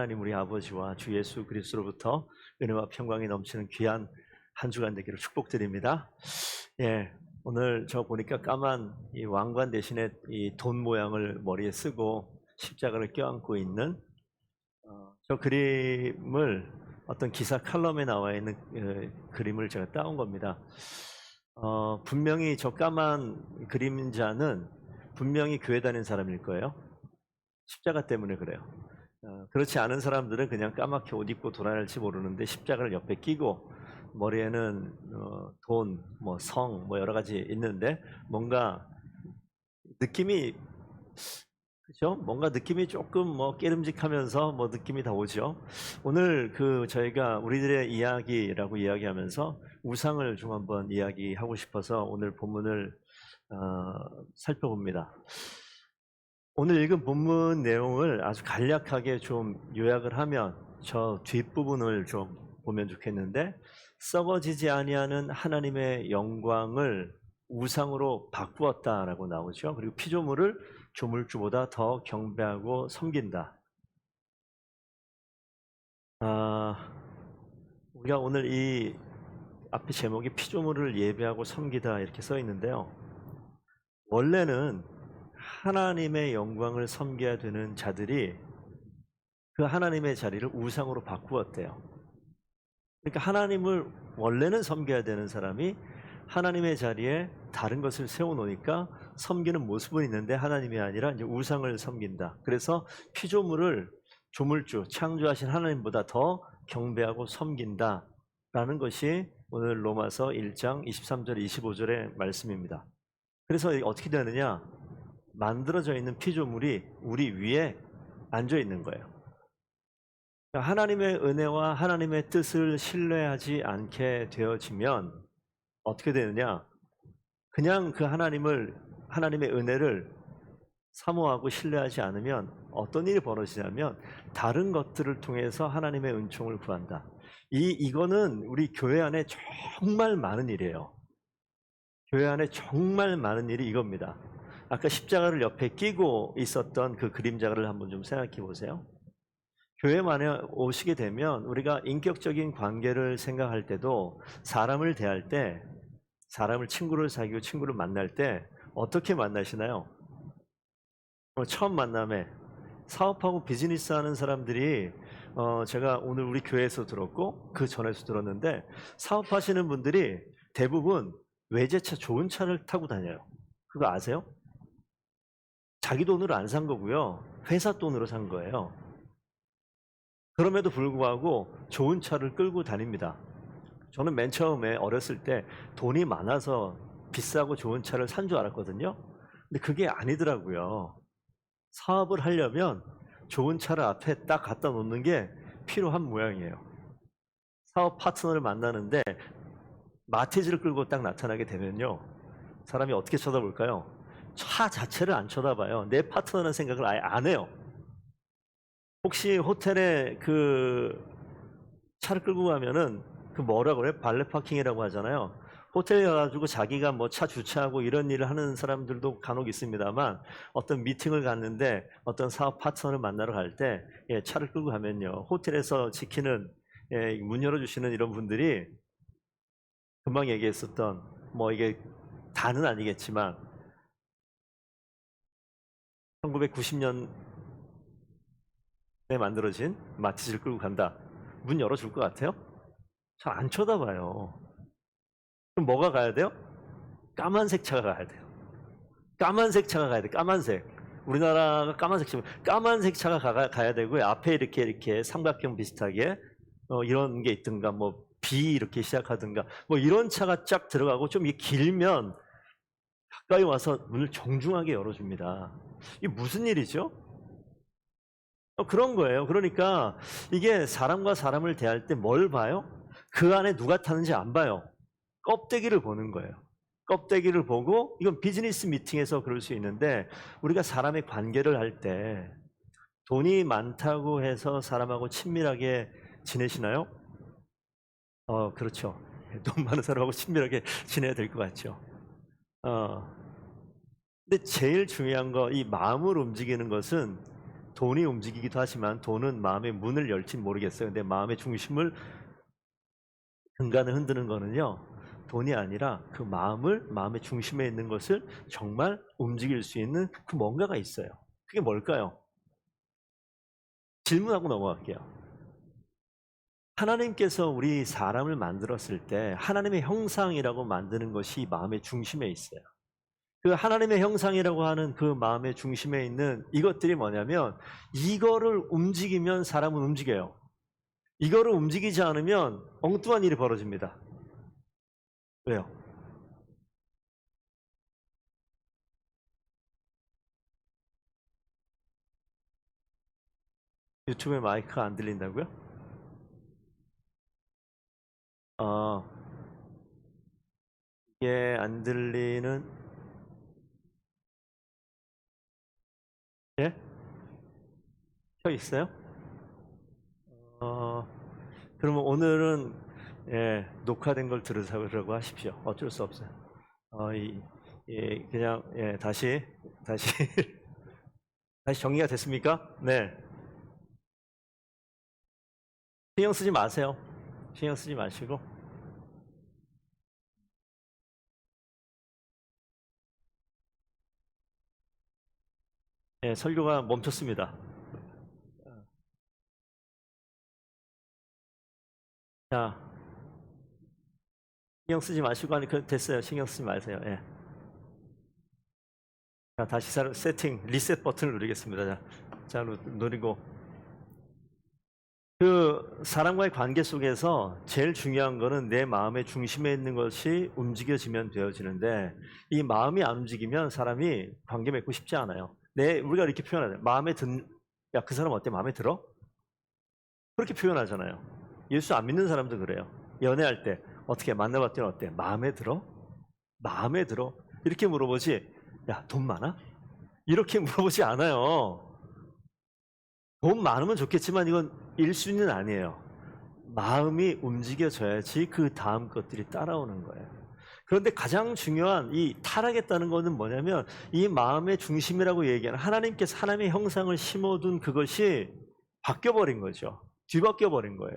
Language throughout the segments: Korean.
하나님 우리 아버지와 주 예수 그리스도로부터 은혜와 평강이 넘치는 귀한 한 주간 되기를 축복드립니다. 오늘 저 보니까 까만 이 왕관 대신에 이 돈 모양을 머리에 쓰고 십자가를 껴안고 있는 저 그림을 어떤 기사 칼럼에 나와 있는 그림을 제가 따온 겁니다. 분명히 저 까만 그림자는 분명히 교회 다니는 사람일 거예요. 십자가 때문에 그래요. 그렇지 않은 사람들은 그냥 까맣게 옷 입고 돌아다닐지 모르는데 십자가를 옆에 끼고 머리에는 돈, 성, 여러 가지 있는데 뭔가 느낌이 그죠? 뭔가 느낌이 조금 깨름직하면서 느낌이 다 오죠. 오늘 저희가 우리들의 이야기라고 이야기하면서 우상을 좀 한번 이야기하고 싶어서 오늘 본문을 살펴봅니다. 오늘 읽은 본문 내용을 아주 간략하게 좀 요약을 하면 저 뒷부분을 좀 보면 좋겠는데, 썩어지지 아니하는 하나님의 영광을 우상으로 바꾸었다라고 나오죠. 그리고 피조물을 조물주보다 더 경배하고 섬긴다. 우리가 오늘 이 앞에 제목이 피조물을 예배하고 섬기다 이렇게 써 있는데요. 원래는 하나님의 영광을 섬겨야 되는 자들이 그 하나님의 자리를 우상으로 바꾸었대요. 그러니까 하나님을 원래는 섬겨야 되는 사람이 하나님의 자리에 다른 것을 세워놓으니까 섬기는 모습은 있는데 하나님이 아니라 이제 우상을 섬긴다. 그래서 피조물을 조물주, 창조하신 하나님보다 더 경배하고 섬긴다라는 것이 오늘 로마서 1장 23절 25절의 말씀입니다. 그래서 어떻게 되느냐? 만들어져 있는 피조물이 우리 위에 앉아 있는 거예요. 하나님의 은혜와 하나님의 뜻을 신뢰하지 않게 되어지면 어떻게 되느냐? 그냥 그 하나님의 은혜를 사모하고 신뢰하지 않으면 어떤 일이 벌어지냐면 다른 것들을 통해서 하나님의 은총을 구한다. 이거는 우리 교회 안에 정말 많은 일이에요. 교회 안에 정말 많은 일이 이겁니다. 아까 십자가를 옆에 끼고 있었던 그 그림자를 한번 좀 생각해 보세요. 교회만에 오시게 되면 우리가 인격적인 관계를 생각할 때도 사람을 대할 때, 사람을 친구를 사귀고 친구를 만날 때 어떻게 만나시나요? 처음 만남에 사업하고 비즈니스 하는 사람들이 제가 오늘 우리 교회에서 들었고 그 전에서 들었는데, 사업하시는 분들이 대부분 외제차 좋은 차를 타고 다녀요. 그거 아세요? 자기 돈으로 안 산 거고요. 회사 돈으로 산 거예요. 그럼에도 불구하고 좋은 차를 끌고 다닙니다. 저는 맨 처음에 어렸을 때 돈이 많아서 비싸고 좋은 차를 산 줄 알았거든요. 근데 그게 아니더라고요. 사업을 하려면 좋은 차를 앞에 딱 갖다 놓는 게 필요한 모양이에요. 사업 파트너를 만나는데 마티즈를 끌고 딱 나타나게 되면요, 사람이 어떻게 쳐다볼까요? 차 자체를 안 쳐다봐요. 내 파트너라는 생각을 아예 안 해요. 혹시 호텔에 차를 끌고 가면은 뭐라고 그래요? 발레 파킹이라고 하잖아요. 호텔에 가가지고 자기가 차 주차하고 이런 일을 하는 사람들도 간혹 있습니다만, 어떤 미팅을 갔는데 어떤 사업 파트너를 만나러 갈 때 차를 끌고 가면요, 호텔에서 지키는 문 열어주시는 이런 분들이 금방 얘기했었던 이게 다는 아니겠지만 1990년에 만들어진 마티즈를 끌고 간다. 문 열어줄 것 같아요? 잘 안 쳐다봐요. 그럼 뭐가 가야 돼요? 까만색 차가 가야 돼요. 까만색 차가 가야 돼요. 까만색. 우리나라가 까만색 차가 가야 되고요. 앞에 이렇게 삼각형 비슷하게 이런 게 있든가 B 이렇게 시작하든가 이런 차가 쫙 들어가고 좀 길면 가까이 와서 문을 정중하게 열어줍니다. 이게 무슨 일이죠? 그런 거예요. 그러니까 이게 사람과 사람을 대할 때 뭘 봐요? 그 안에 누가 타는지 안 봐요. 껍데기를 보는 거예요. 껍데기를 보고, 이건 비즈니스 미팅에서 그럴 수 있는데, 우리가 사람의 관계를 할 때 돈이 많다고 해서 사람하고 친밀하게 지내시나요? 그렇죠. 돈 많은 사람하고 친밀하게 지내야 될 것 같죠. 근데 제일 중요한 거, 이 마음을 움직이는 것은 돈이 움직이기도 하지만 돈은 마음의 문을 열지 모르겠어요. 근데 마음의 중심을 근간을 흔드는 거는요, 돈이 아니라 그 마음의 중심에 있는 것을 정말 움직일 수 있는 그 뭔가가 있어요. 그게 뭘까요? 질문하고 넘어갈게요. 하나님께서 우리 사람을 만들었을 때 하나님의 형상이라고 만드는 것이 마음의 중심에 있어요. 그 하나님의 형상이라고 하는 그 마음의 중심에 있는 이것들이 뭐냐면, 이거를 움직이면 사람은 움직여요. 이거를 움직이지 않으면 엉뚱한 일이 벌어집니다. 왜요? 유튜브에 마이크가 안 들린다고요? 이게 안 들리는, 예? 켜 있어요? 그러면 오늘은 녹화된 걸 들으라고 하십시오. 어쩔 수 없어요. 그냥 다시 다시 정리가 됐습니까? 네. 신경 쓰지 마세요. 신경 쓰지 마시고. 설교가 멈췄습니다. 자, 신경 쓰지 마시고 하니까 됐어요. 신경 쓰지 마세요. 예. 자, 다시 세팅, 리셋 버튼을 누르겠습니다. 자, 누르고. 그 사람과의 관계 속에서 제일 중요한 거는 내 마음의 중심에 있는 것이 움직여지면 되어지는데, 이 마음이 안 움직이면 사람이 관계 맺고 싶지 않아요. 우리가 이렇게 표현하잖아요. 야, 그 사람 어때? 마음에 들어? 그렇게 표현하잖아요. 예수 안 믿는 사람도 그래요. 연애할 때 어떻게 만나봤더니 어때? 마음에 들어? 마음에 들어? 이렇게 물어보지. 야, 돈 많아? 이렇게 물어보지 않아요. 돈 많으면 좋겠지만 이건 1순위는 아니에요. 마음이 움직여져야지 그 다음 것들이 따라오는 거예요. 그런데 가장 중요한 이 타락했다는 것은 뭐냐면, 이 마음의 중심이라고 얘기하는 하나님께서 하나님의 형상을 심어둔 그것이 바뀌어버린 거죠. 뒤바뀌어버린 거예요.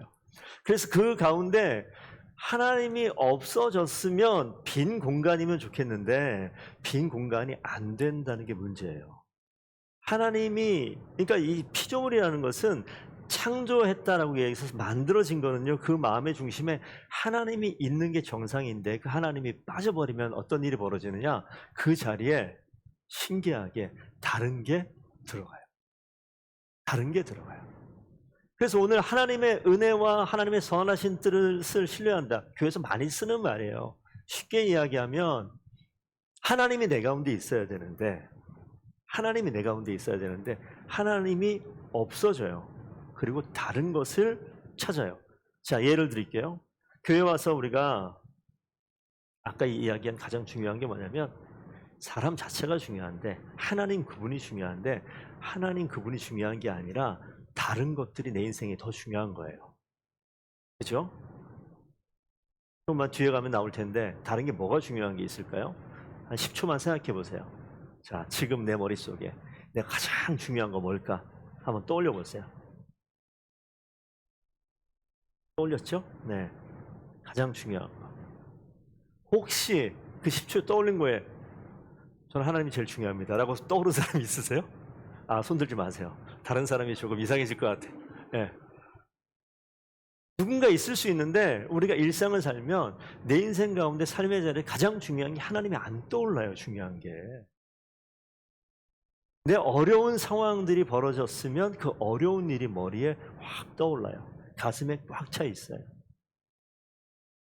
그래서 그 가운데 하나님이 없어졌으면 빈 공간이면 좋겠는데, 빈 공간이 안 된다는 게 문제예요. 하나님이, 그러니까 이 피조물이라는 것은 창조했다라고 얘기해서 만들어진 거는요, 그 마음의 중심에 하나님이 있는 게 정상인데, 그 하나님이 빠져버리면 어떤 일이 벌어지느냐, 그 자리에 신기하게 다른 게 들어가요. 다른 게 들어가요. 그래서 오늘 하나님의 은혜와 하나님의 선하신 뜻을 신뢰한다, 교회에서 많이 쓰는 말이에요. 쉽게 이야기하면 하나님이 내 가운데 있어야 되는데, 하나님이 없어져요. 그리고 다른 것을 찾아요. 자, 예를 드릴게요. 교회 와서 우리가 아까 이야기한 가장 중요한 게 뭐냐면, 사람 자체가 중요한데 하나님 그분이 중요한데, 하나님 그분이 중요한 게 아니라 다른 것들이 내 인생에 더 중요한 거예요. 그죠? 조금만 뒤에 가면 나올 텐데, 다른 게 뭐가 중요한 게 있을까요? 한 10초만 생각해 보세요. 자, 지금 내 머릿속에 내가 가장 중요한 거 뭘까? 한번 떠올려 보세요. 떠올렸죠? 네. 가장 중요한 거. 혹시 그 10초 떠올린 거에 저는 하나님이 제일 중요합니다 라고 떠오르는 사람이 있으세요? 손 들지 마세요. 다른 사람이 조금 이상해질 것 같아요. 네. 누군가 있을 수 있는데, 우리가 일상을 살면 내 인생 가운데 삶의 자리에 가장 중요한 게 하나님이 안 떠올라요. 중요한 게. 내 어려운 상황들이 벌어졌으면 그 어려운 일이 머리에 확 떠올라요. 가슴에 꽉 차 있어요.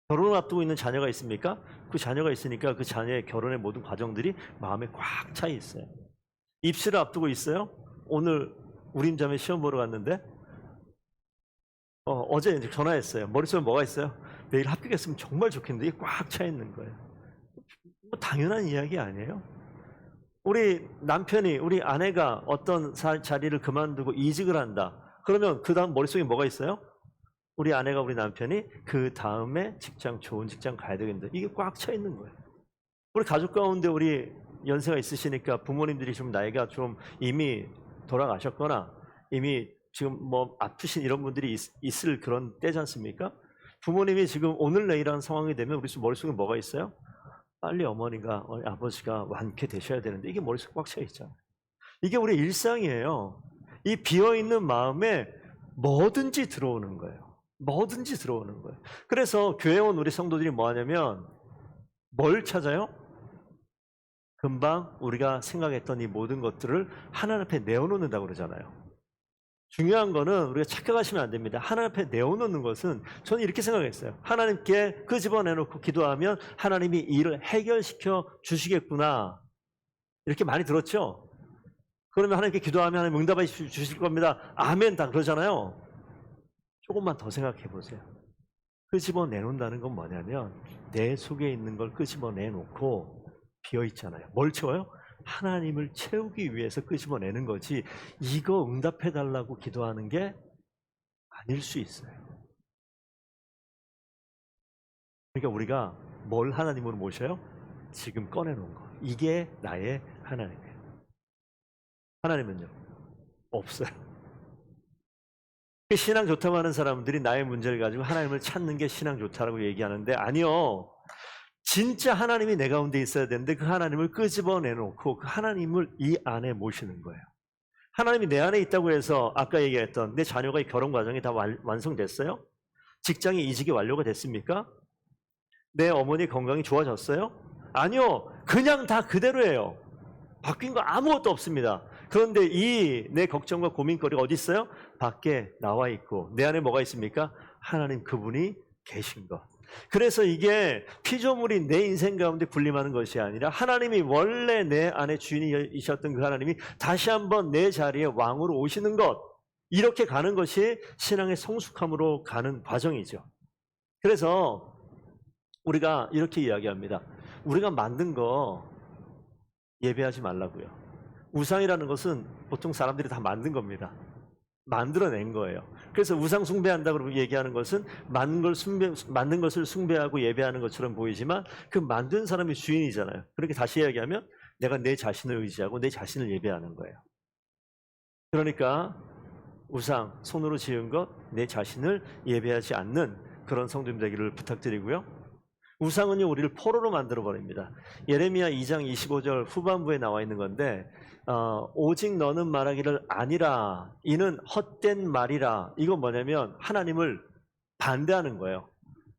결혼을 앞두고 있는 자녀가 있습니까? 그 자녀가 있으니까 그 자녀의 결혼의 모든 과정들이 마음에 꽉 차 있어요. 입시를 앞두고 있어요? 오늘 우리 임자매 시험 보러 갔는데 어제 이제 전화했어요. 머릿속에 뭐가 있어요? 내일 합격했으면 정말 좋겠는데, 이게 꽉 차 있는 거예요. 뭐 당연한 이야기 아니에요? 우리 남편이, 우리 아내가 어떤 자리를 그만두고 이직을 한다. 그러면 그 다음 머릿속에 뭐가 있어요? 우리 아내가, 우리 남편이 그 다음에 좋은 직장 가야 되겠는데, 이게 꽉 차 있는 거예요. 우리 가족 가운데 우리 연세가 있으시니까 부모님들이 좀 나이가 좀 이미 돌아가셨거나 이미 지금 뭐 아프신 이런 분들이 있을 그런 때지 않습니까? 부모님이 지금 오늘 내일하는 상황이 되면 우리 머릿속에 뭐가 있어요? 빨리 어머니가 아버지가 완쾌되셔야 되는데 이게 머릿속에 꽉 차 있잖아요. 이게 우리 일상이에요. 이 비어있는 마음에 뭐든지 들어오는 거예요. 뭐든지 들어오는 거예요. 그래서 교회 온 우리 성도들이 뭐 하냐면 뭘 찾아요? 금방 우리가 생각했던 이 모든 것들을 하나님 앞에 내어놓는다고 그러잖아요. 중요한 거는 우리가 착각하시면 안 됩니다. 하나님 앞에 내어놓는 것은 저는 이렇게 생각했어요. 하나님께 끄집어내놓고 기도하면 하나님이 일을 해결시켜 주시겠구나. 이렇게 많이 들었죠? 그러면 하나님께 기도하면 하나님 응답해 주실 겁니다. 아멘 다 그러잖아요. 조금만 더 생각해 보세요. 끄집어내놓는다는 건 뭐냐면 내 속에 있는 걸 끄집어내놓고 비어있잖아요. 뭘 채워요? 하나님을 채우기 위해서 끄집어내는 거지 이거 응답해달라고 기도하는 게 아닐 수 있어요. 그러니까 우리가 뭘 하나님으로 모셔요? 지금 꺼내놓은 거. 이게 나의 하나님이에요. 하나님은요? 없어요. 신앙 좋다고 하는 사람들이 나의 문제를 가지고 하나님을 찾는 게 신앙 좋다라고 얘기하는데 아니요. 진짜 하나님이 내 가운데 있어야 되는데 그 하나님을 끄집어내놓고 그 하나님을 이 안에 모시는 거예요. 하나님이 내 안에 있다고 해서 아까 얘기했던 내 자녀가 결혼 과정이 다 완성됐어요? 직장이 이직이 완료가 됐습니까? 내 어머니 건강이 좋아졌어요? 아니요. 그냥 다 그대로예요. 바뀐 거 아무것도 없습니다. 그런데 이 내 걱정과 고민거리가 어디 있어요? 밖에 나와 있고 내 안에 뭐가 있습니까? 하나님 그분이 계신 것. 그래서 이게 피조물이 내 인생 가운데 군림하는 것이 아니라 하나님이 원래 내 안에 주인이셨던 그 하나님이 다시 한번 내 자리에 왕으로 오시는 것. 이렇게 가는 것이 신앙의 성숙함으로 가는 과정이죠. 그래서 우리가 이렇게 이야기합니다. 우리가 만든 거 예배하지 말라고요. 우상이라는 것은 보통 사람들이 다 만든 겁니다. 만들어낸 거예요. 그래서 우상 숭배한다고 얘기하는 것은 만든 것을 숭배하고 예배하는 것처럼 보이지만 그 만든 사람이 주인이잖아요. 그렇게 다시 이야기하면 내가 내 자신을 의지하고 내 자신을 예배하는 거예요. 그러니까 우상, 손으로 지은 것, 내 자신을 예배하지 않는 그런 성도님 되기를 부탁드리고요. 우상은요 우리를 포로로 만들어버립니다. 예레미야 2장 25절 후반부에 나와 있는 건데 오직 너는 말하기를 아니라 이는 헛된 말이라. 이건 뭐냐면 하나님을 반대하는 거예요.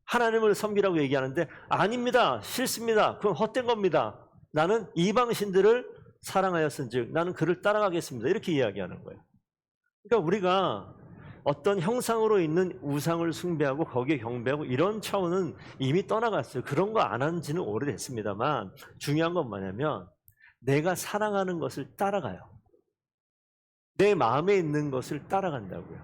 하나님을 섬기라고 얘기하는데 아닙니다. 싫습니다. 그건 헛된 겁니다. 나는 이방신들을 사랑하였은즉 나는 그를 따라가겠습니다. 이렇게 이야기하는 거예요. 그러니까 우리가 어떤 형상으로 있는 우상을 숭배하고 거기에 경배하고 이런 차원은 이미 떠나갔어요. 그런 거 안 한 지는 오래됐습니다만 중요한 건 뭐냐면 내가 사랑하는 것을 따라가요. 내 마음에 있는 것을 따라간다고요.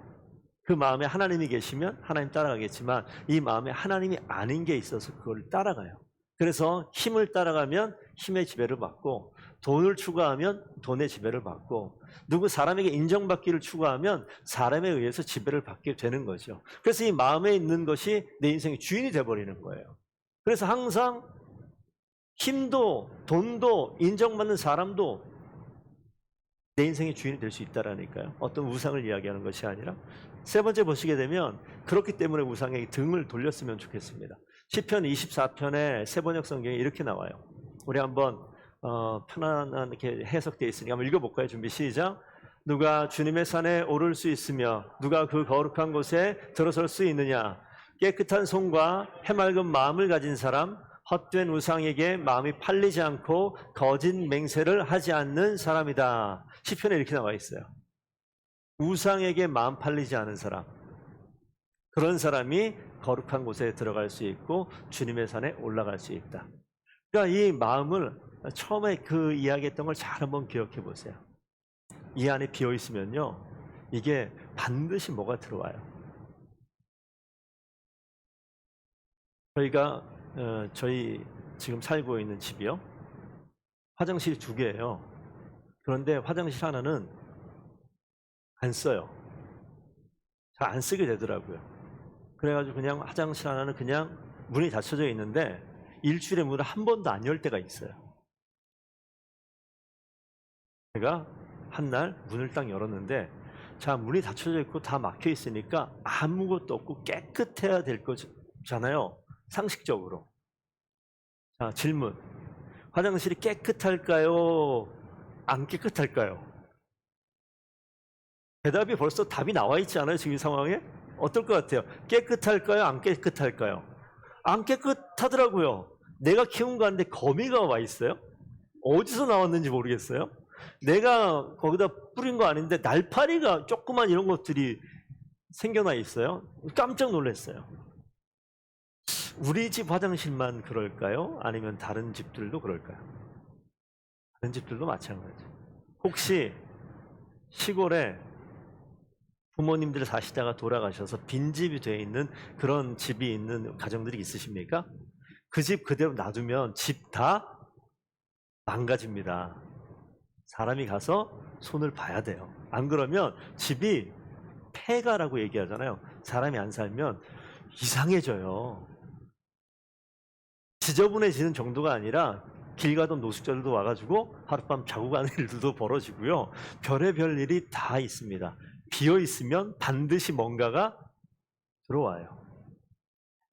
그 마음에 하나님이 계시면 하나님 따라가겠지만 이 마음에 하나님이 아닌 게 있어서 그걸 따라가요. 그래서 힘을 따라가면 힘의 지배를 받고 돈을 추구하면 돈의 지배를 받고 누구 사람에게 인정받기를 추구하면 사람에 의해서 지배를 받게 되는 거죠. 그래서 이 마음에 있는 것이 내 인생의 주인이 돼버리는 거예요. 그래서 항상 힘도 돈도 인정받는 사람도 내 인생의 주인이 될 수 있다라니까요. 어떤 우상을 이야기하는 것이 아니라. 세 번째 보시게 되면 그렇기 때문에 우상에게 등을 돌렸으면 좋겠습니다. 시편 24편의 세번역 성경에 이렇게 나와요. 우리 한번 편안하게 해석되어 있으니까 한번 읽어볼까요? 준비 시작. 누가 주님의 산에 오를 수 있으며 누가 그 거룩한 곳에 들어설 수 있느냐. 깨끗한 손과 해맑은 마음을 가진 사람, 헛된 우상에게 마음이 팔리지 않고 거짓 맹세를 하지 않는 사람이다. 시편에 이렇게 나와 있어요. 우상에게 마음 팔리지 않은 사람, 그런 사람이 거룩한 곳에 들어갈 수 있고 주님의 산에 올라갈 수 있다. 그러니까 이 마음을 처음에 그 이야기했던 걸 잘 한번 기억해 보세요. 이 안에 비어 있으면요 이게 반드시 뭐가 들어와요. 저희 지금 살고 있는 집이요 화장실이 2개예요. 그런데 화장실 하나는 안 써요. 잘 안 쓰게 되더라고요. 그래가지고 그냥 화장실 하나는 그냥 문이 닫혀져 있는데 일주일에 문을 한 번도 안 열 때가 있어요. 제가 한 날 문을 딱 열었는데 자, 문이 닫혀져 있고 다 막혀 있으니까 아무것도 없고 깨끗해야 될 거잖아요. 상식적으로. 자, 질문. 화장실이 깨끗할까요? 안 깨끗할까요? 대답이 벌써 답이 나와 있지 않아요? 지금 이 상황에? 어떨 것 같아요? 깨끗할까요? 안 깨끗할까요? 안 깨끗하더라고요. 내가 키운 거 아닌데 거미가 와 있어요? 어디서 나왔는지 모르겠어요. 내가 거기다 뿌린 거 아닌데 날파리가 조그만 이런 것들이 생겨나 있어요. 깜짝 놀랐어요. 우리 집 화장실만 그럴까요? 아니면 다른 집들도 그럴까요? 다른 집들도 마찬가지. 혹시 시골에 부모님들 사시다가 돌아가셔서 빈집이 되어 있는 그런 집이 있는 가정들이 있으십니까? 그 집 그대로 놔두면 집 다 망가집니다. 사람이 가서 손을 봐야 돼요. 안 그러면 집이 폐가라고 얘기하잖아요. 사람이 안 살면 이상해져요. 지저분해지는 정도가 아니라 길 가던 노숙자들도 와가지고 하룻밤 자고 가는 일들도 벌어지고요. 별의별 일이 다 있습니다. 비어 있으면 반드시 뭔가가 들어와요.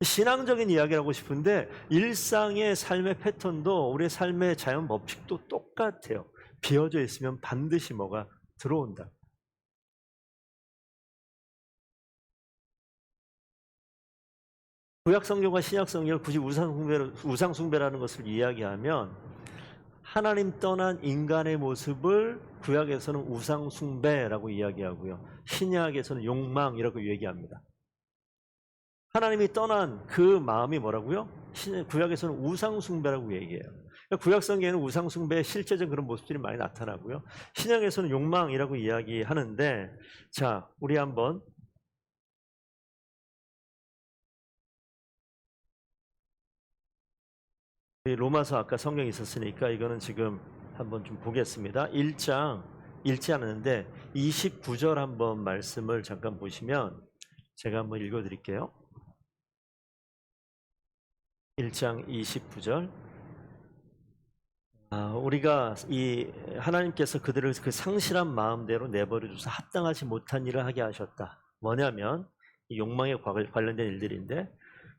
신앙적인 이야기를 하고 싶은데 일상의 삶의 패턴도 우리의 삶의 자연 법칙도 똑같아요. 비어져 있으면 반드시 뭐가 들어온다. 구약 성경과 신약 성경을 굳이 우상 숭배라는 것을 이야기하면 하나님 떠난 인간의 모습을 구약에서는 우상 숭배라고 이야기하고요. 신약에서는 욕망이라고 얘기합니다. 하나님이 떠난 그 마음이 뭐라고요? 구약에서는 우상 숭배라고 얘기해요. 구약 성경에는 우상 숭배의 실제적인 그런 모습들이 많이 나타나고요. 신약에서는 욕망이라고 이야기하는데, 자, 우리 한번 로마서 아까 성경이 있었으니까 이거는 지금 한번 좀 보겠습니다. 1장 읽지 않았는데 29절 한번 말씀을 잠깐 보시면 제가 한번 읽어드릴게요. 1장 29절. 우리가 이 하나님께서 그들을 그 상실한 마음대로 내버려 두사 합당하지 못한 일을 하게 하셨다. 뭐냐면 이 욕망에 관련된 일들인데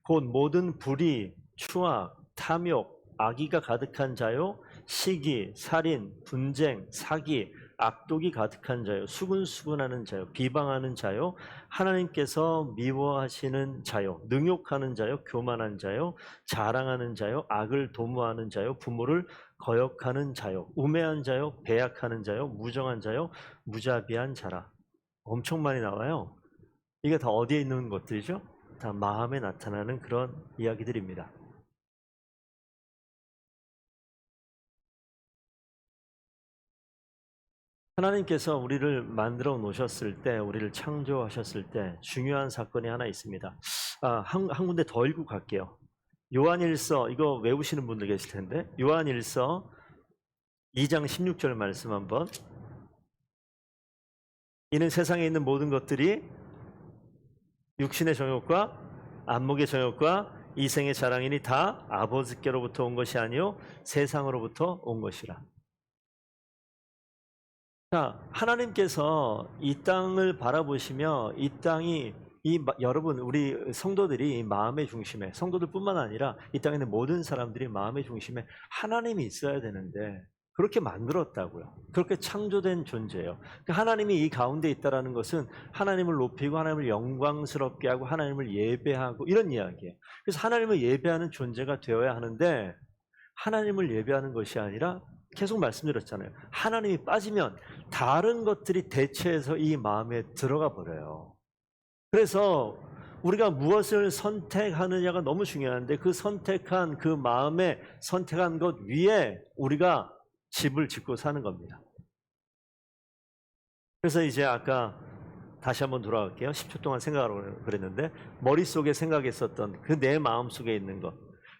곧 모든 불의, 추악, 탐욕, 악의가 가득한 자요, 시기, 살인, 분쟁, 사기, 악독이 가득한 자요, 수근수근하는 자요, 비방하는 자요, 하나님께서 미워하시는 자요, 능욕하는 자요, 교만한 자요, 자랑하는 자요, 악을 도모하는 자요, 부모를 거역하는 자요, 우매한 자요, 배약하는 자요, 무정한 자요, 무자비한 자라. 엄청 많이 나와요. 이게 다 어디에 있는 것들이죠? 다 마음에 나타나는 그런 이야기들입니다. 하나님께서 우리를 만들어 놓으셨을 때, 우리를 창조하셨을 때 중요한 사건이 하나 있습니다. 한 군데 더 읽고 갈게요. 요한일서, 이거 외우시는 분들 계실 텐데, 요한일서 2장 16절 말씀 한번. 이는 세상에 있는 모든 것들이 육신의 정욕과 안목의 정욕과 이생의 자랑이니 다 아버지께로부터 온 것이 아니요 세상으로부터 온 것이라. 자, 하나님께서 이 땅을 바라보시며 이 땅이 여러분 우리 성도들이 마음의 중심에, 성도들뿐만 아니라 이 땅에 있는 모든 사람들이 마음의 중심에 하나님이 있어야 되는데 그렇게 만들었다고요. 그렇게 창조된 존재예요. 하나님이 이 가운데 있다라는 것은 하나님을 높이고 하나님을 영광스럽게 하고 하나님을 예배하고 이런 이야기예요. 그래서 하나님을 예배하는 존재가 되어야 하는데 하나님을 예배하는 것이 아니라 계속 말씀드렸잖아요. 하나님이 빠지면 다른 것들이 대체해서 이 마음에 들어가 버려요. 그래서 우리가 무엇을 선택하느냐가 너무 중요한데 그 선택한 그 마음에 선택한 것 위에 우리가 집을 짓고 사는 겁니다. 그래서 이제 아까 다시 한번 돌아갈게요. 10초 동안 생각하라고 그랬는데 머릿속에 생각했었던 그 내 마음속에 있는 것,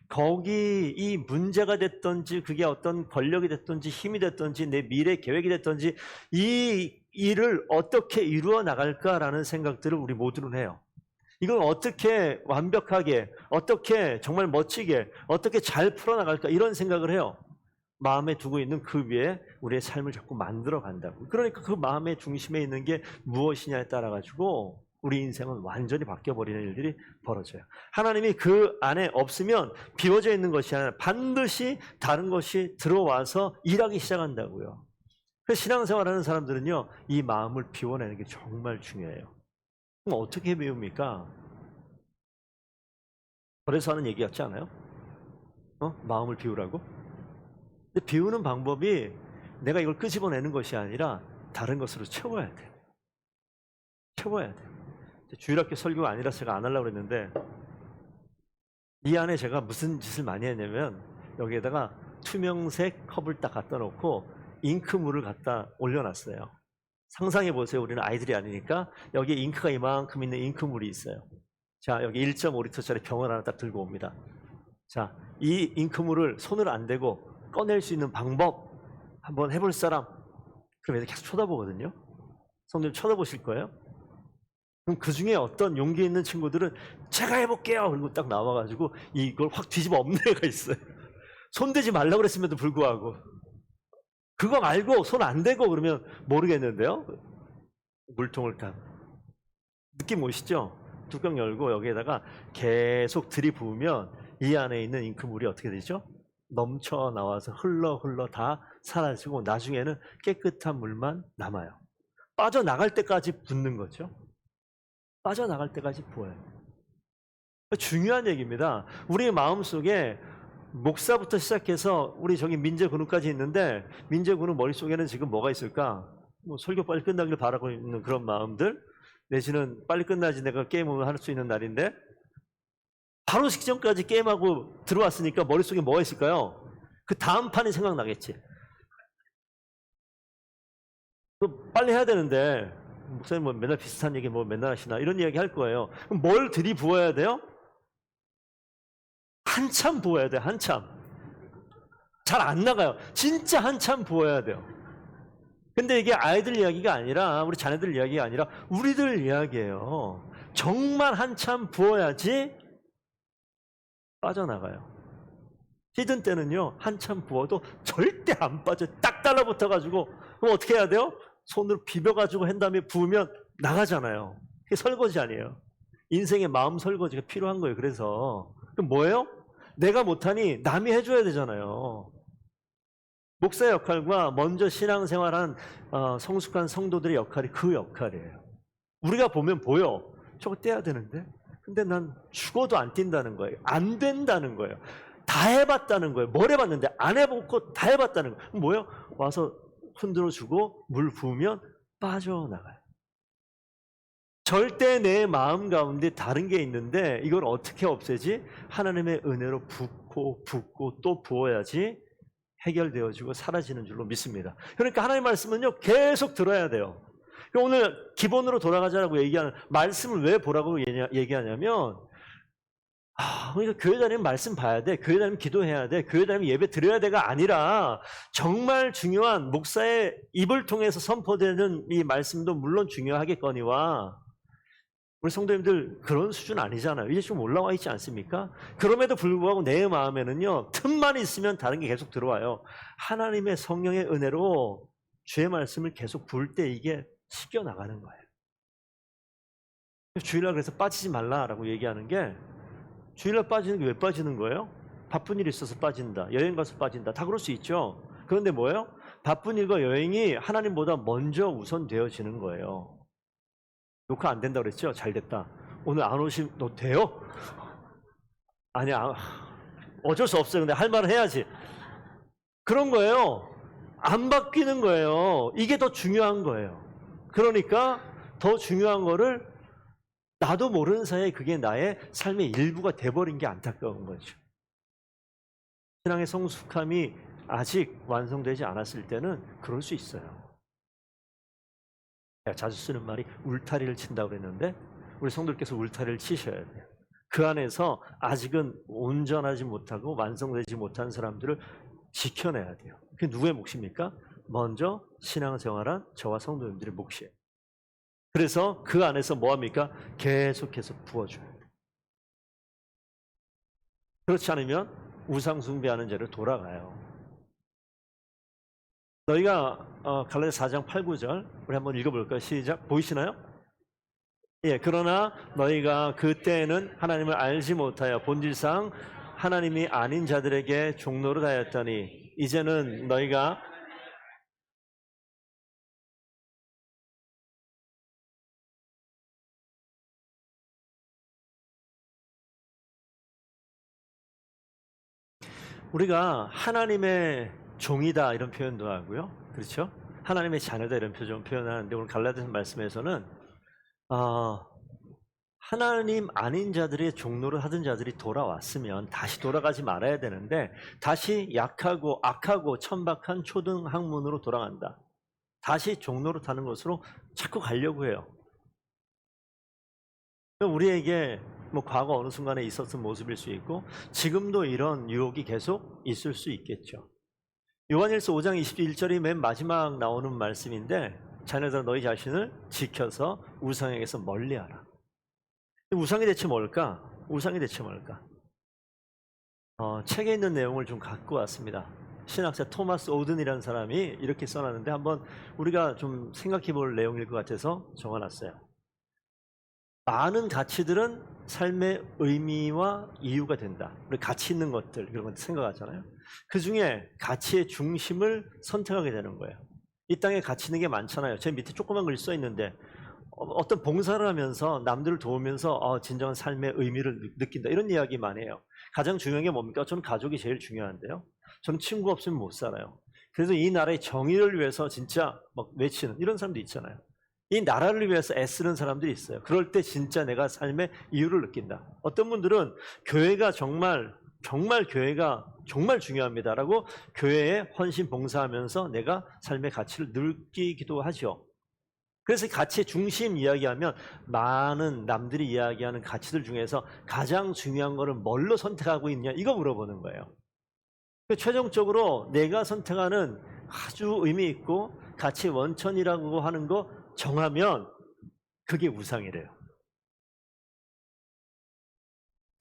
거기 이 문제가 됐든지 그게 어떤 권력이 됐든지 힘이 됐든지 내 미래 계획이 됐든지 이 일을 어떻게 이루어 나갈까라는 생각들을 우리 모두는 해요. 이걸 어떻게 완벽하게, 어떻게 정말 멋지게, 어떻게 잘 풀어나갈까 이런 생각을 해요. 마음에 두고 있는 그 위에 우리의 삶을 자꾸 만들어 간다고. 그러니까 그 마음의 중심에 있는 게 무엇이냐에 따라 가지고 우리 인생은 완전히 바뀌어 버리는 일들이 벌어져요. 하나님이 그 안에 없으면 비워져 있는 것이 아니라 반드시 다른 것이 들어와서 일하기 시작한다고요. 그 신앙생활하는 사람들은요, 이 마음을 비워내는 게 정말 중요해요. 그럼 어떻게 비웁니까? 그래서 하는 얘기 같지 않아요? 마음을 비우라고? 근데 비우는 방법이 내가 이걸 끄집어내는 것이 아니라 다른 것으로 채워야 돼. 채워야 돼. 주일학교 설교가 아니라서 제가 안 하려고 그랬는데, 이 안에 제가 무슨 짓을 많이 했냐면 여기에다가 투명색 컵을 딱 갖다 놓고 잉크물을 갖다 올려놨어요. 상상해 보세요. 우리는 아이들이 아니니까 여기에 잉크가 이만큼 있는 잉크물이 있어요. 자, 여기 1.5리터짜리 병을 하나 딱 들고 옵니다. 자, 이 잉크물을 손을 안 대고 꺼낼 수 있는 방법 한번 해볼 사람? 그럼 애들 계속 쳐다보거든요. 성도님 쳐다보실 거예요? 그럼 그 중에 어떤 용기 있는 친구들은 제가 해볼게요. 그리고 딱 나와가지고 이걸 확 뒤집어 엎는 애가 있어요. 손대지 말라고 그랬음에도 불구하고. 그거 말고 손 안 대고 그러면 모르겠는데요. 물통을 딱. 느낌 오시죠? 뚜껑 열고 여기에다가 계속 들이부으면 이 안에 있는 잉크물이 어떻게 되죠? 넘쳐 나와서 흘러 다 사라지고 나중에는 깨끗한 물만 남아요. 빠져나갈 때까지 붓는 거죠. 빠져나갈 때까지 부어요. 중요한 얘기입니다. 우리 마음속에 목사부터 시작해서 우리 저기 민재군우까지 있는데, 민재군우 머릿속에는 지금 뭐가 있을까? 뭐 설교 빨리 끝나길 바라고 있는 그런 마음들, 내지는 빨리 끝나지 내가 게임을 할 수 있는 날인데 바로 직전까지 게임하고 들어왔으니까 머릿속에 뭐가 있을까요? 그 다음 판이 생각나겠지. 빨리 해야 되는데 목사님 뭐 맨날 비슷한 얘기 뭐 맨날 하시나 이런 이야기 할 거예요. 그럼 뭘 들이부어야 돼요? 한참 부어야 돼요. 한참. 잘 안 나가요. 진짜 한참 부어야 돼요. 근데 이게 아이들 이야기가 아니라 우리 자녀들 이야기가 아니라 우리들 이야기예요. 정말 한참 부어야지 빠져나가요. 시즌 때는요, 한참 부어도 절대 안 빠져. 딱 달라붙어가지고, 그럼 어떻게 해야 돼요? 손으로 비벼가지고 한 다음에 부으면 나가잖아요. 그게 설거지 아니에요. 인생의 마음 설거지가 필요한 거예요. 그래서. 그럼 뭐예요? 내가 못하니 남이 해줘야 되잖아요. 목사의 역할과 먼저 신앙생활한 성숙한 성도들의 역할이 그 역할이에요. 우리가 보면 보여. 저거 떼야 되는데. 근데 난 죽어도 안 뛴다는 거예요. 안 된다는 거예요. 다 해봤다는 거예요. 뭘 해봤는데 안 해보고 다 해봤다는 거예요. 뭐예요? 와서 흔들어주고 물 부으면 빠져나가요. 절대 내 마음 가운데 다른 게 있는데 이걸 어떻게 없애지? 하나님의 은혜로 붓고 또 부어야지 해결되어지고 사라지는 줄로 믿습니다. 그러니까 하나님의 말씀은요, 계속 들어야 돼요. 오늘 기본으로 돌아가자라고 얘기하는 말씀을 왜 보라고 얘기하냐면, 그러니까 교회 다니면 말씀 봐야 돼, 교회 다니면 기도해야 돼, 교회 다니면 예배 드려야 돼가 아니라 정말 중요한 목사의 입을 통해서 선포되는 이 말씀도 물론 중요하겠거니와 우리 성도님들 그런 수준 아니잖아요. 이제 좀 올라와 있지 않습니까? 그럼에도 불구하고 내 마음에는요, 틈만 있으면 다른 게 계속 들어와요. 하나님의 성령의 은혜로 주의 말씀을 계속 부을 때 이게 씻겨 나가는 거예요. 주일날 그래서 빠지지 말라라고 얘기하는 게, 주일날 빠지는 게 왜 빠지는 거예요? 바쁜 일이 있어서 빠진다, 여행 가서 빠진다, 다 그럴 수 있죠. 그런데 뭐예요? 바쁜 일과 여행이 하나님보다 먼저 우선되어지는 거예요. 녹화 안 된다고 그랬죠? 잘 됐다. 오늘 안 오시면 너 돼요? 아니야, 어쩔 수 없어요. 근데 할 말은 해야지. 그런 거예요. 안 바뀌는 거예요. 이게 더 중요한 거예요. 그러니까 더 중요한 거를 나도 모르는 사이에 그게 나의 삶의 일부가 돼버린 게 안타까운 거죠. 신앙의 성숙함이 아직 완성되지 않았을 때는 그럴 수 있어요. 제가 자주 쓰는 말이 울타리를 친다고 그랬는데, 우리 성도께서 울타리를 치셔야 돼요. 그 안에서 아직은 온전하지 못하고 완성되지 못한 사람들을 지켜내야 돼요. 그게 누구의 몫입니까? 먼저 신앙생활한 저와 성도님들의 몫이에요. 그래서 그 안에서 뭐합니까? 계속해서 부어줘야 돼요. 그렇지 않으면 우상숭배하는 죄로 돌아가요. 너희가 갈라디아 4장 8, 9절 우리 한번 읽어볼까요? 시작. 보이시나요? 예, 그러나 너희가 그때는 하나님을 알지 못하여 본질상 하나님이 아닌 자들에게 종노릇 하였더니 이제는 너희가 우리가 하나님의 종이다 이런 표현도 하고요. 그렇죠? 하나님의 자녀다 이런 표현을 하는데 오늘 갈라디아 말씀에서는 하나님 아닌 자들의 종노릇 하던 자들이 돌아왔으면 다시 돌아가지 말아야 되는데 다시 약하고 악하고 천박한 초등 학문으로 돌아간다. 다시 종노릇 하는 것으로 자꾸 가려고 해요. 우리에게 뭐 과거 어느 순간에 있었던 모습일 수 있고 지금도 이런 유혹이 계속 있을 수 있겠죠. 요한일서 5장 21절이 맨 마지막 나오는 말씀인데 자녀들아 너희 자신을 지켜서 우상에게서 멀리하라. 우상이 대체 뭘까? 우상이 대체 뭘까? 책에 있는 내용을 좀 갖고 왔습니다. 신학자 토마스 오든이라는 사람이 이렇게 써놨는데 한번 우리가 좀 생각해 볼 내용일 것 같아서 적어놨어요. 많은 가치들은 삶의 의미와 이유가 된다. 우리 가치 있는 것들 이런 것 생각하잖아요. 그 중에 가치의 중심을 선택하게 되는 거예요. 이 땅에 가치 있는 게 많잖아요. 제 밑에 조그만 글이 써 있는데 어떤 봉사를 하면서 남들을 도우면서 진정한 삶의 의미를 느낀다. 이런 이야기만 해요. 가장 중요한 게 뭡니까? 저는 가족이 제일 중요한데요. 저는 친구 없으면 못 살아요. 그래서 이 나라의 정의를 위해서 진짜 막 외치는 이런 사람도 있잖아요. 이 나라를 위해서 애쓰는 사람들이 있어요. 그럴 때 진짜 내가 삶의 이유를 느낀다. 어떤 분들은 교회가 정말 교회가 정말 중요합니다라고 교회에 헌신 봉사하면서 내가 삶의 가치를 느끼기도 하죠. 그래서 가치의 중심 이야기하면 많은 남들이 이야기하는 가치들 중에서 가장 중요한 거를 뭘로 선택하고 있냐 이거 물어보는 거예요. 최종적으로 내가 선택하는 아주 의미 있고 가치 원천이라고 하는 거 정하면 그게 우상이래요.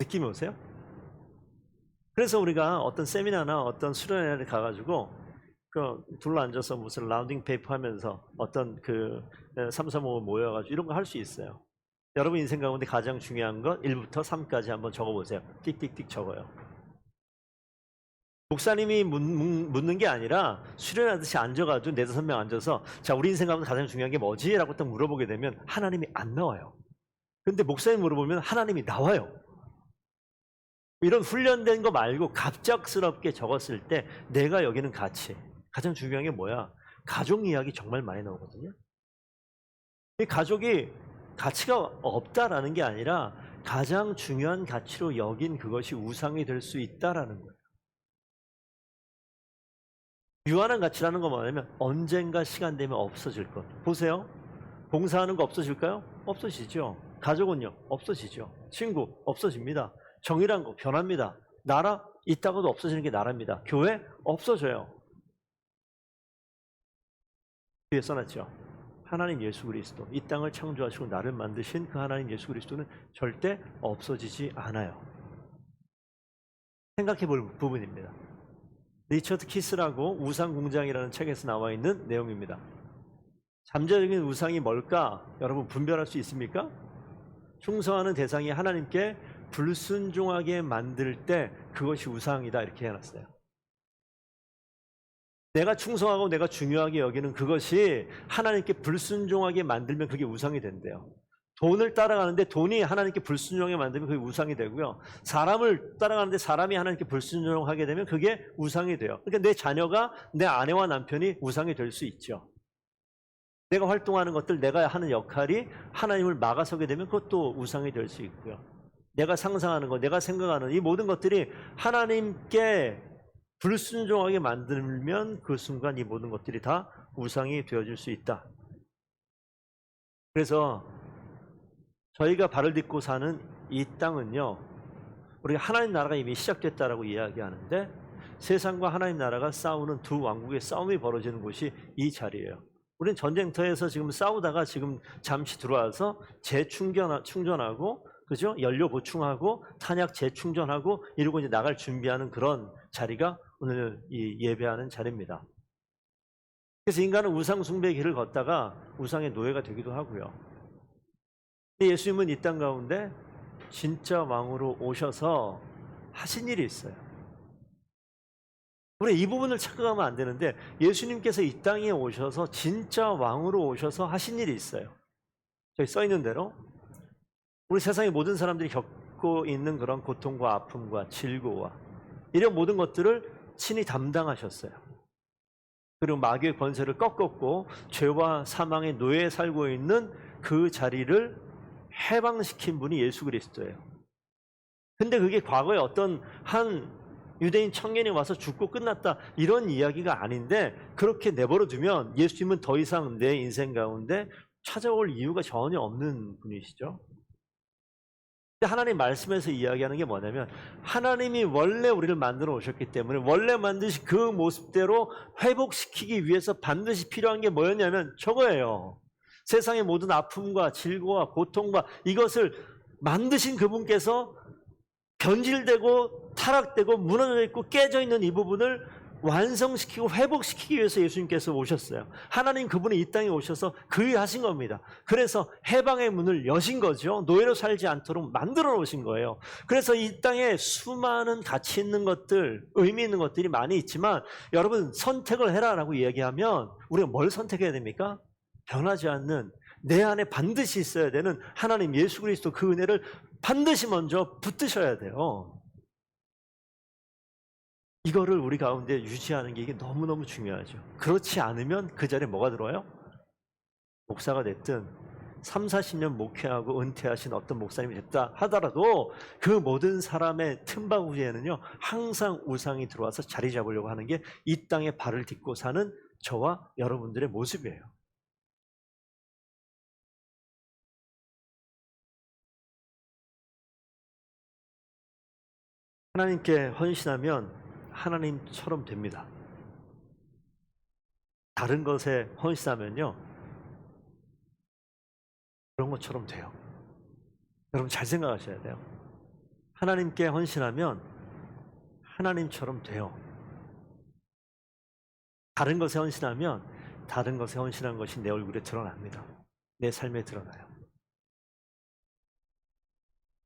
느낌이 오세요? 그래서 우리가 어떤 세미나나 어떤 수련회를 가가지고 둘러 앉아서 무슨 라운딩 페이퍼 하면서 어떤 3, 4, 5 모여가지고 이런 거 할 수 있어요. 여러분 인생 가운데 가장 중요한 것 1부터 3까지 한번 적어보세요. 띡띡띡 적어요. 목사님이 묻는 게 아니라 수련하듯이 앉아가지고 4-5명 앉아서 자 우리 인생 가운데 가장 중요한 게 뭐지? 라고 딱 물어보게 되면 하나님이 안 나와요. 근데 목사님 물어보면 하나님이 나와요. 이런 훈련된 거 말고 갑작스럽게 적었을 때 내가 여기는 가치 가장 중요한 게 뭐야? 가족 이야기 정말 많이 나오거든요. 이 가족이 가치가 없다라는 게 아니라 가장 중요한 가치로 여긴 그것이 우상이 될 수 있다라는 거예요. 유한한 가치라는 건 뭐냐면 언젠가 시간 되면 없어질 것. 보세요. 봉사하는 거 없어질까요? 없어지죠. 가족은요? 없어지죠. 친구 없어집니다. 정의란 거 변합니다. 나라 있다가도 없어지는 게 나라입니다. 교회 없어져요. 뒤에 써놨죠. 하나님 예수 그리스도 이 땅을 창조하시고 나를 만드신 그 하나님 예수 그리스도는 절대 없어지지 않아요. 생각해 볼 부분입니다. 리처드 키스라고 우상공장이라는 책에서 나와 있는 내용입니다. 잠재적인 우상이 뭘까? 여러분 분별할 수 있습니까? 충성하는 대상이 하나님께 불순종하게 만들 때 그것이 우상이다 이렇게 해놨어요. 내가 충성하고 내가 중요하게 여기는 그것이 하나님께 불순종하게 만들면 그게 우상이 된대요. 돈을 따라가는데 돈이 하나님께 불순종하게 만들면 그게 우상이 되고요. 사람을 따라가는데 사람이 하나님께 불순종하게 되면 그게 우상이 돼요. 그러니까 내 자녀가 내 아내와 남편이 우상이 될 수 있죠. 내가 활동하는 것들, 내가 하는 역할이 하나님을 막아서게 되면 그것도 우상이 될 수 있고요. 내가 상상하는 것, 내가 생각하는 이 모든 것들이 하나님께 불순종하게 만들면 그 순간 이 모든 것들이 다 우상이 되어질 수 있다. 그래서 저희가 발을 딛고 사는 이 땅은요, 우리가 하나님 나라가 이미 시작됐다라고 이야기하는데 세상과 하나님 나라가 싸우는 두 왕국의 싸움이 벌어지는 곳이 이 자리예요. 우리는 전쟁터에서 지금 싸우다가 지금 잠시 들어와서 재충전하고 그죠? 연료 보충하고 탄약 재충전하고 이러고 이제 나갈 준비하는 그런 자리가 오늘 이 예배하는 자리입니다. 그래서 인간은 우상 숭배의 길을 걷다가 우상의 노예가 되기도 하고요. 예수님은 이 땅 가운데 진짜 왕으로 오셔서 하신 일이 있어요. 우리 이 부분을 착각하면 안 되는데, 예수님께서 이 땅에 오셔서 진짜 왕으로 오셔서 하신 일이 있어요. 저기 써 있는 대로 우리 세상의 모든 사람들이 겪고 있는 그런 고통과 아픔과 질고와 이런 모든 것들을 친히 담당하셨어요. 그리고 마귀의 권세를 꺾었고 죄와 사망의 노예에 살고 있는 그 자리를 해방시킨 분이 예수 그리스도예요. 근데 그게 과거에 어떤 한 유대인 청년이 와서 죽고 끝났다 이런 이야기가 아닌데, 그렇게 내버려 두면 예수님은 더 이상 내 인생 가운데 찾아올 이유가 전혀 없는 분이시죠. 근데 하나님 말씀에서 이야기하는 게 뭐냐면, 하나님이 원래 우리를 만들어 오셨기 때문에 원래 만드신 그 모습대로 회복시키기 위해서 반드시 필요한 게 뭐였냐면 저거예요. 세상의 모든 아픔과 질고와 고통과 이것을 만드신 그분께서 변질되고 타락되고 무너져 있고 깨져 있는 이 부분을 완성시키고 회복시키기 위해서 예수님께서 오셨어요. 하나님 그분이 이 땅에 오셔서 그 일 하신 겁니다. 그래서 해방의 문을 여신 거죠. 노예로 살지 않도록 만들어 놓으신 거예요. 그래서 이 땅에 수많은 가치 있는 것들, 의미 있는 것들이 많이 있지만, 여러분 선택을 해라라고 이야기하면 우리가 뭘 선택해야 됩니까? 변하지 않는, 내 안에 반드시 있어야 되는 하나님 예수 그리스도 그 은혜를 반드시 먼저 붙드셔야 돼요. 이거를 우리 가운데 유지하는 게 이게 너무너무 중요하죠. 그렇지 않으면 그 자리에 뭐가 들어와요? 목사가 됐든 3, 40년 목회하고 은퇴하신 어떤 목사님이 됐다 하더라도 그 모든 사람의 틈바구니에는요 항상 우상이 들어와서 자리 잡으려고 하는 게 이 땅에 발을 딛고 사는 저와 여러분들의 모습이에요. 하나님께 헌신하면 하나님처럼 됩니다. 다른 것에 헌신하면요 그런 것처럼 돼요. 여러분 잘 생각하셔야 돼요. 하나님께 헌신하면 하나님처럼 돼요. 다른 것에 헌신하면 다른 것에 헌신한 것이 내 얼굴에 드러납니다. 내 삶에 드러나요.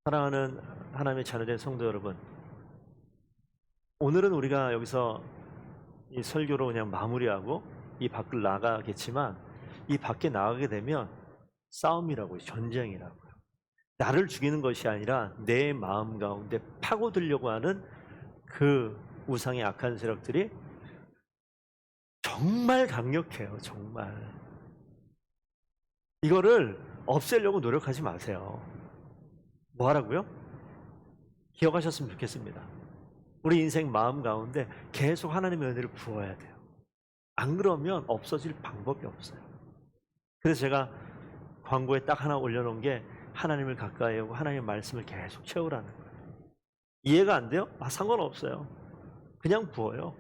사랑하는 하나님의 자녀된 성도 여러분, 오늘은 우리가 여기서 이 설교로 그냥 마무리하고 이 밖을 나가겠지만, 이 밖에 나가게 되면 싸움이라고요. 전쟁이라고요. 나를 죽이는 것이 아니라 내 마음 가운데 파고들려고 하는 그 우상의 악한 세력들이 정말 강력해요. 정말. 이거를 없애려고 노력하지 마세요. 뭐 하라고요? 기억하셨으면 좋겠습니다. 우리 인생 마음 가운데 계속 하나님의 은혜를 부어야 돼요. 안 그러면 없어질 방법이 없어요. 그래서 제가 광고에 딱 하나 올려놓은 게 하나님을 가까이 하고 하나님의 말씀을 계속 채우라는 거예요. 이해가 안 돼요? 상관없어요. 그냥 부어요.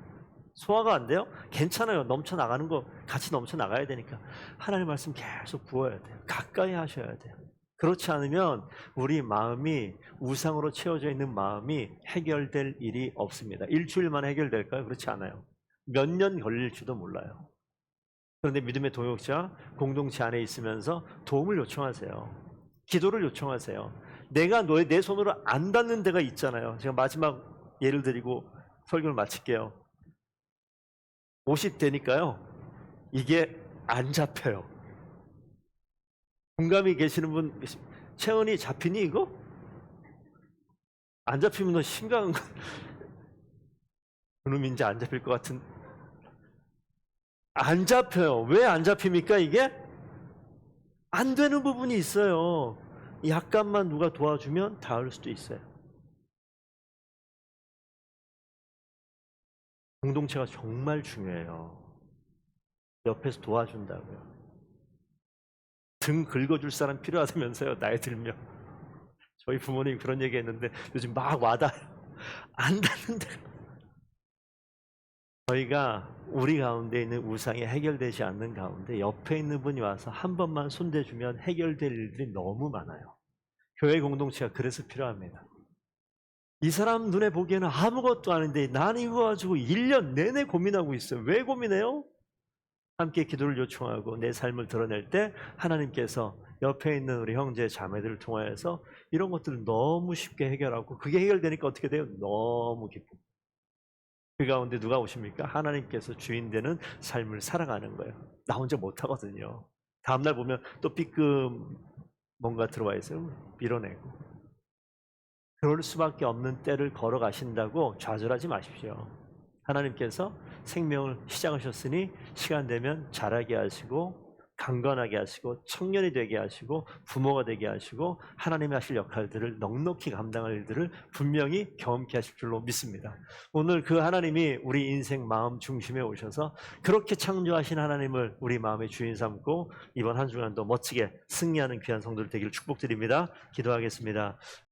소화가 안 돼요? 괜찮아요. 넘쳐나가는 거 같이 넘쳐나가야 되니까 하나님의 말씀 계속 부어야 돼요. 가까이 하셔야 돼요. 그렇지 않으면 우리 마음이 우상으로 채워져 있는 마음이 해결될 일이 없습니다. 일주일 만에 해결될까요? 그렇지 않아요. 몇 년 걸릴지도 몰라요. 그런데 믿음의 동역자 공동체 안에 있으면서 도움을 요청하세요. 기도를 요청하세요. 내가 내 손으로 안 닿는 데가 있잖아요. 제가 마지막 예를 드리고 설교를 마칠게요. 50대니까요. 이게 안 잡혀요. 공감이 계시는 분, 채원이 잡히니 이거? 안 잡히면 너 심각한 거. 그놈인지 안 잡힐 것 같은. 안 잡혀요. 왜 안 잡힙니까 이게? 안 되는 부분이 있어요. 약간만 누가 도와주면 닿을 수도 있어요. 공동체가 정말 중요해요. 옆에서 도와준다고요. 등 긁어줄 사람 필요하다면서요. 나이 들면. 저희 부모님이 그런 얘기 했는데 요즘 막 와닿아요. 안 닿는데. 저희가 우리 가운데 있는 우상이 해결되지 않는 가운데 옆에 있는 분이 와서 한 번만 손대주면 해결될 일들이 너무 많아요. 교회 공동체가 그래서 필요합니다. 이 사람 눈에 보기에는 아무것도 아닌데 나는 이거 가지고 1년 내내 고민하고 있어요. 왜 고민해요? 함께 기도를 요청하고 내 삶을 드러낼 때 하나님께서 옆에 있는 우리 형제 자매들을 통하여서 이런 것들을 너무 쉽게 해결하고, 그게 해결되니까 어떻게 돼요? 너무 기쁨. 그 가운데 누가 오십니까? 하나님께서 주인 되는 삶을 살아가는 거예요. 나 혼자 못 하거든요. 다음날 보면 또 삐끔 뭔가 들어와 있어요. 밀어내고. 그럴 수밖에 없는 때를 걸어가신다고 좌절하지 마십시오. 하나님께서 생명을 시작하셨으니 시간 되면 자라게 하시고, 강건하게 하시고, 청년이 되게 하시고, 부모가 되게 하시고, 하나님이 하실 역할들을 넉넉히 감당할 일들을 분명히 경험케 하실 줄로 믿습니다. 오늘 그 하나님이 우리 인생 마음 중심에 오셔서 그렇게 창조하신 하나님을 우리 마음의 주인 삼고 이번 한 주간도 멋지게 승리하는 귀한 성도들 되기를 축복드립니다. 기도하겠습니다.